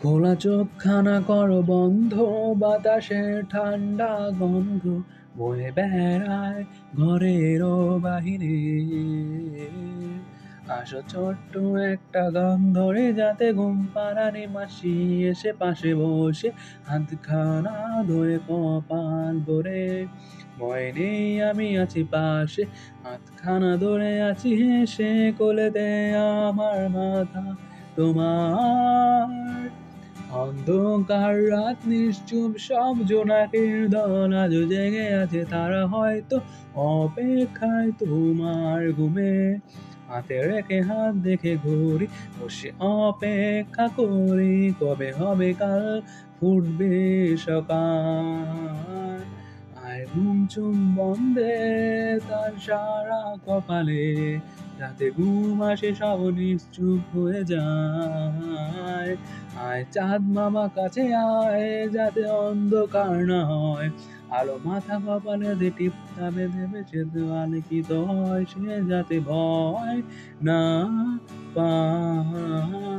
খোলা চোখখানা কর বন্ধ, বাতাসের ঠান্ডা গন্ধ বয়ে বেড়ায় ঘরেরও বাহিরে। আসো ছোট্ট একটা গান ধরে, যাতে ঘুম পাড়ানি মাসি এসে পাশে বসে হাতখানা ধরে কপাল ভরে। ভয় নেই, আমি আছি পাশে, হাতখানা ধরে আছি হেসে, কোলে দে আমার মাথা তোমার। অন্ধকার রাত নিশ্চুপ, সব জোনাকির দল আজ জেগে আছে, তারা হয়তো অপেক্ষায় তোমার ঘুমে। হাতে রেখে হাত দেখে ঘুরি, বসে অপেক্ষা করি, কবে হবে কাল, ফুটবে সকাল। আয় ঘুম চুম বন্ধে তার সারা কপালে, যাতে ঘুম আসে সব নিশ্চুপ হয়ে যায়। আয় চাঁদ মামা কাছে আয়, যাতে অন্ধকার না হয়, আলো মাথা কপালে দে টিপটা বেঁধে বেঁচে দেওয়ালে কি হয়, সে যাতে ভয় না পায়।